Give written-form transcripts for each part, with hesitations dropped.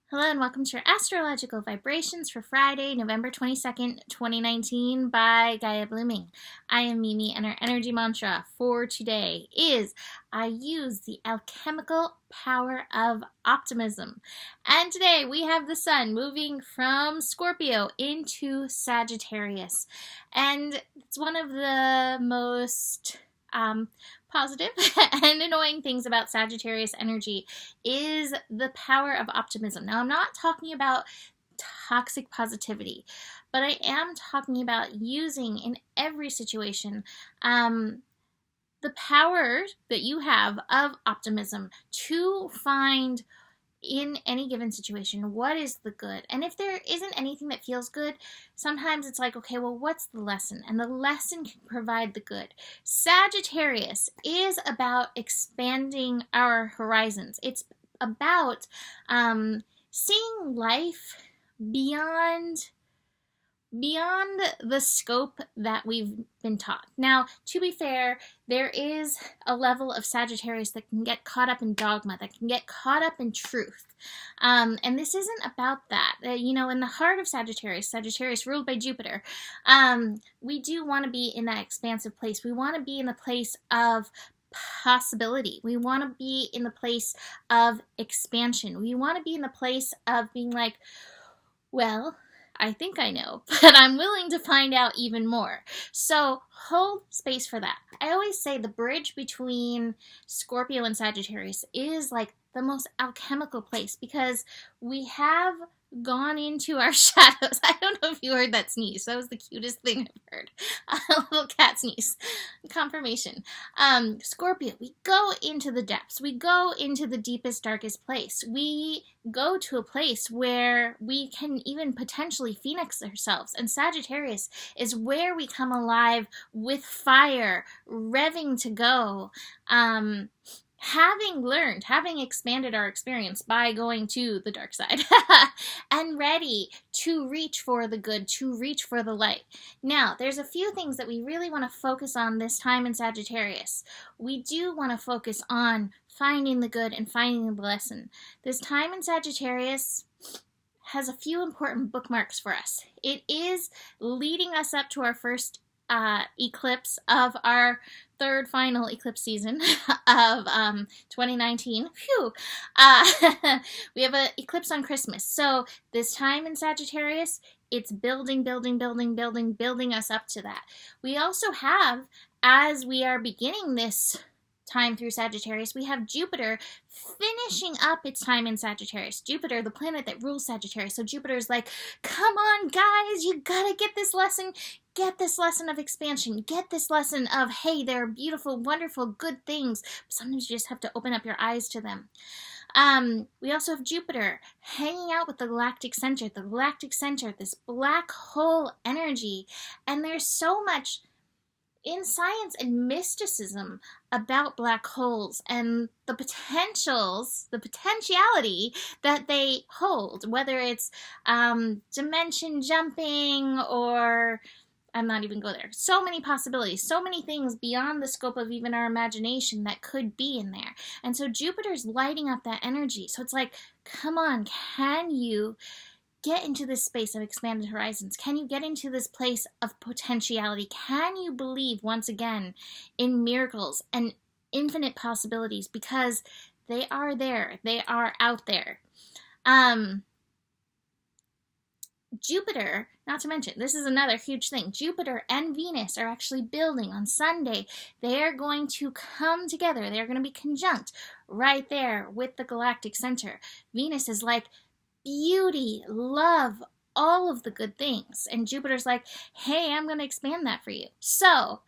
Hello and welcome to your astrological vibrations for Friday, November 22nd, 2019 by Gaia Blooming. I am Mimi and our energy mantra for today is I use the alchemical power of optimism. And today we have the sun moving from Scorpio into Sagittarius. And it's one of the most positive and annoying things about Sagittarius energy is the power of optimism. Now, I'm not talking about toxic positivity, but I am talking about using in every situation the power that you have of optimism to find in any given situation what is the good. And if there isn't anything that feels good, sometimes it's like, okay, well, what's the lesson? And the lesson can provide the good. Sagittarius is about expanding our horizons. It's about seeing life beyond the scope that we've been taught. Now, to be fair, there is a level of Sagittarius that can get caught up in dogma, that can get caught up in truth. And this isn't about that. In the heart of Sagittarius ruled by Jupiter, we do want to be in that expansive place. We want to be in the place of possibility. We want to be in the place of expansion. We want to be in the place of being like, well, I think I know, but I'm willing to find out even more. So hold space for that. I always say the bridge between Scorpio and Sagittarius is like the most alchemical place because we have gone into our shadows. I don't know if you heard that sneeze. That was the cutest thing I've heard. A little cat sneeze. Confirmation. Scorpio, we go into the depths. We go into the deepest, darkest place. We go to a place where we can even potentially phoenix ourselves. And Sagittarius is where we come alive with fire, revving to go. Having expanded our experience by going to the dark side and ready to reach for the good, to reach for the light. Now, there's a few things that we really want to focus on this time in Sagittarius. We do want to focus on finding the good and finding the lesson. This time in Sagittarius has a few important bookmarks for us. It is leading us up to our first eclipse of our third final eclipse season of 2019. Phew! We have an eclipse on Christmas. So this time in Sagittarius, it's building us up to that. We also have, as we are beginning this time through Sagittarius, we have Jupiter finishing up its time in Sagittarius. Jupiter, the planet that rules Sagittarius. So Jupiter's like, come on, guys, you gotta get this lesson. Get this lesson of expansion. Get this lesson of, hey, there are beautiful, wonderful, good things. But sometimes you just have to open up your eyes to them. We also have Jupiter hanging out with the galactic center. The galactic center, this black hole energy. And there's so much in science and mysticism about black holes and the potentiality that they hold, whether it's dimension jumping or I'm not even going there. So many possibilities, so many things beyond the scope of even our imagination that could be in there. And so Jupiter's lighting up that energy. So it's like, come on, can you get into this space of expanded horizons? Can you get into this place of potentiality? Can you believe once again in miracles and infinite possibilities? Because they are there. They are out there. Jupiter, not to mention, this is another huge thing. Jupiter and Venus are actually building on Sunday. They are going to come together. They are going to be conjunct right there with the galactic center. Venus is like beauty, love, all of the good things. And Jupiter's like, hey, I'm going to expand that for you. So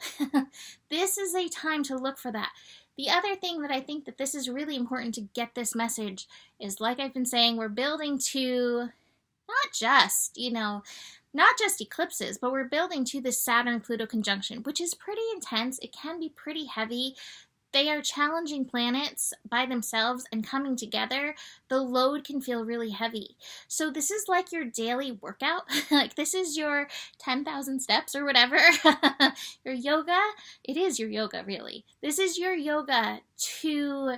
this is a time to look for that. The other thing that I think that this is really important to get this message is, like I've been saying, we're building to not just eclipses, but we're building to this Saturn-Pluto conjunction, which is pretty intense. It can be pretty heavy. They are challenging planets by themselves, and coming together, the load can feel really heavy. So this is like your daily workout. Like this is your 10,000 steps or whatever. Your yoga. It is your yoga, really. This is your yoga to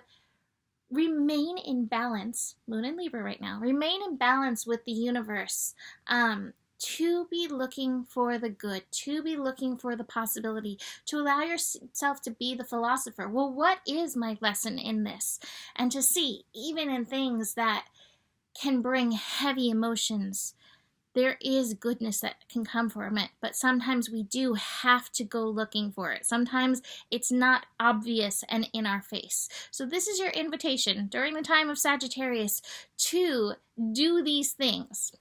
remain in balance, Moon in Libra right now, remain in balance with the universe, to be looking for the good, to be looking for the possibility, to allow yourself to be the philosopher. Well, what is my lesson in this? And to see, even in things that can bring heavy emotions, there is goodness that can come from it, but sometimes we do have to go looking for it. Sometimes it's not obvious and in our face. So this is your invitation during the time of Sagittarius to do these things.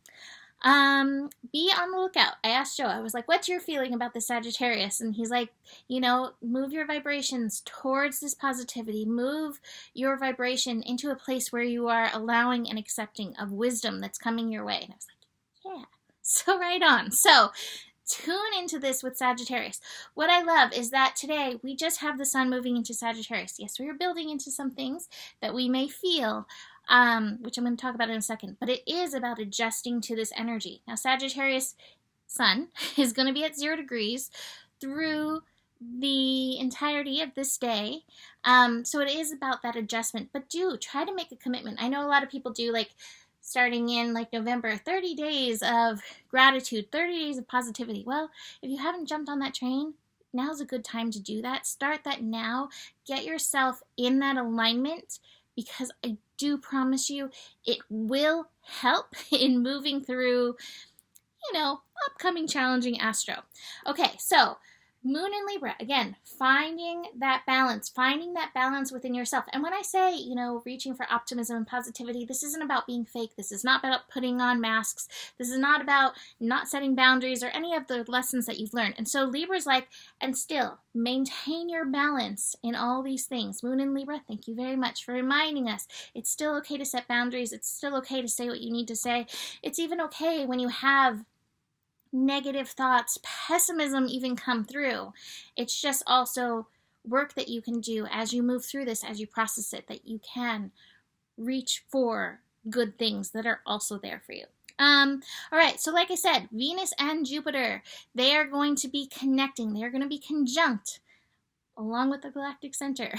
Be on the lookout. I asked Joe, I was like, what's your feeling about the Sagittarius? And he's like, move your vibrations towards this positivity. Move your vibration into a place where you are allowing and accepting of wisdom that's coming your way. And I was like, yeah, so right on. So tune into this with Sagittarius. What I love is that today we just have the sun moving into Sagittarius. Yes, we are building into some things that we may feel, which I'm going to talk about in a second, but it is about adjusting to this energy. Now, Sagittarius sun is going to be at 0 degrees through the entirety of this day. So it is about that adjustment, but do try to make a commitment. I know a lot of people do, like, starting in like November, 30 days of gratitude, 30 days of positivity. Well, if you haven't jumped on that train, now's a good time to do that. Start that now. Get yourself in that alignment, because I do promise you it will help in moving through, upcoming challenging astro. Okay, so Moon in Libra, again, finding that balance within yourself. And when I say, reaching for optimism and positivity, this isn't about being fake. This is not about putting on masks. This is not about not setting boundaries or any of the lessons that you've learned. And so Libra's like, and still maintain your balance in all these things. Moon in Libra, thank you very much for reminding us. It's still okay to set boundaries. It's still okay to say what you need to say. It's even okay when you have negative thoughts, pessimism even come through. It's just also work that you can do as you move through this, as you process it, that you can reach for good things that are also there for you. All right, so like I said, Venus and Jupiter, they are going to be connecting. They're going to be conjunct along with the galactic center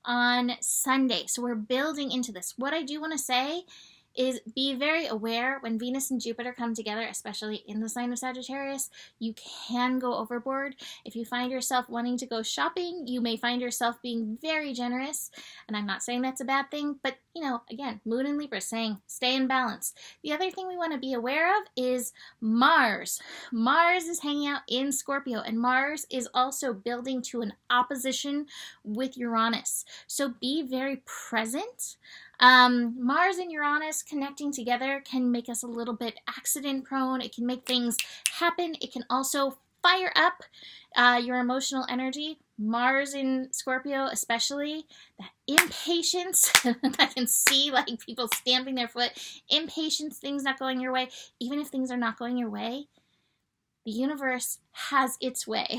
on Sunday. So we're building into this. What I do want to say is be very aware when Venus and Jupiter come together, especially in the sign of Sagittarius. You can go overboard. If you find yourself wanting to go shopping, you may find yourself being very generous. And I'm not saying that's a bad thing, but again, Moon in Libra saying stay in balance. The other thing we want to be aware of is Mars. Mars is hanging out in Scorpio, and Mars is also building to an opposition with Uranus. So be very present. Mars and Uranus connecting together can make us a little bit accident prone. It can make things happen. It can also fire up your emotional energy. Mars in Scorpio especially, that impatience, I can see like people stamping their foot, impatience, things not going your way. Even if things are not going your way, the universe has its way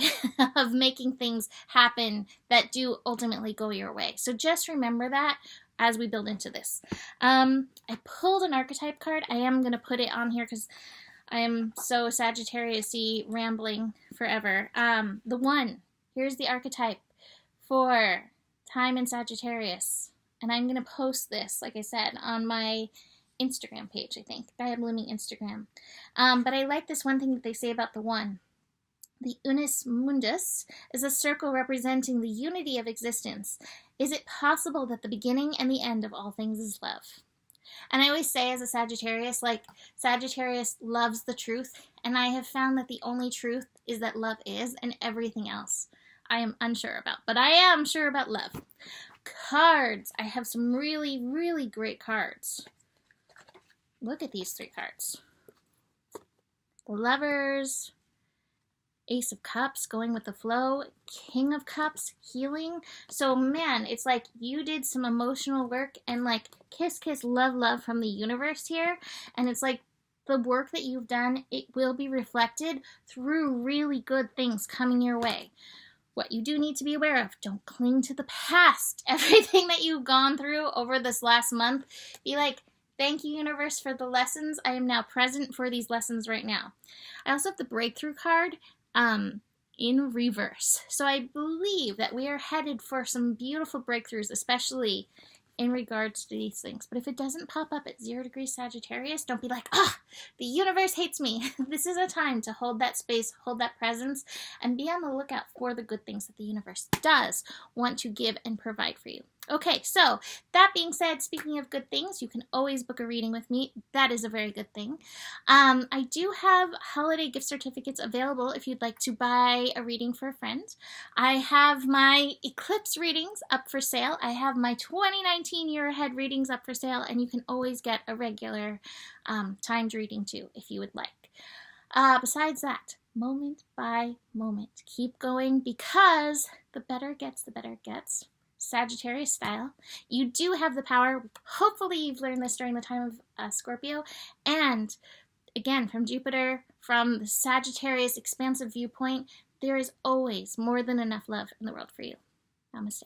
of making things happen that do ultimately go your way. So just remember that as we build into this. I pulled an archetype card. I am going to put it on here because I am so Sagittarius-y, rambling forever. The 1, here's the archetype for time in Sagittarius. And I'm going to post this, like I said, on my Instagram page, I think. Gaia Blooming Instagram. But I like this one thing that they say about the 1. The Unus Mundus is a circle representing the unity of existence. Is it possible that the beginning and the end of all things is love? And I always say as a Sagittarius, like, Sagittarius loves the truth, and I have found that the only truth is that love is, and everything else I am unsure about. But I am sure about love. Cards. I have some really, really great cards. Look at these 3 cards. The Lovers, Ace of Cups, going with the flow, King of Cups, healing. So man, it's like you did some emotional work and like kiss, kiss, love, love from the universe here. And it's like the work that you've done, it will be reflected through really good things coming your way. What you do need to be aware of, don't cling to the past. Everything that you've gone through over this last month, be like, thank you, universe, for the lessons. I am now present for these lessons right now. I also have the Breakthrough card. in reverse. So I believe that we are headed for some beautiful breakthroughs, especially in regards to these things. But if it doesn't pop up at 0 degrees Sagittarius, don't be like, the universe hates me. This is a time to hold that space, hold that presence, and be on the lookout for the good things that the universe does want to give and provide for you. Okay, so that being said, speaking of good things, you can always book a reading with me. That is a very good thing. I do have holiday gift certificates available if you'd like to buy a reading for a friend. I have my Eclipse readings up for sale. I have my 2019 year ahead readings up for sale, and you can always get a regular timed reading too if you would like. Besides that, moment by moment, keep going, because the better it gets, the better it gets. Sagittarius style. You do have the power. Hopefully you've learned this during the time of Scorpio. And again, from Jupiter, from the Sagittarius expansive viewpoint, there is always more than enough love in the world for you. Namaste.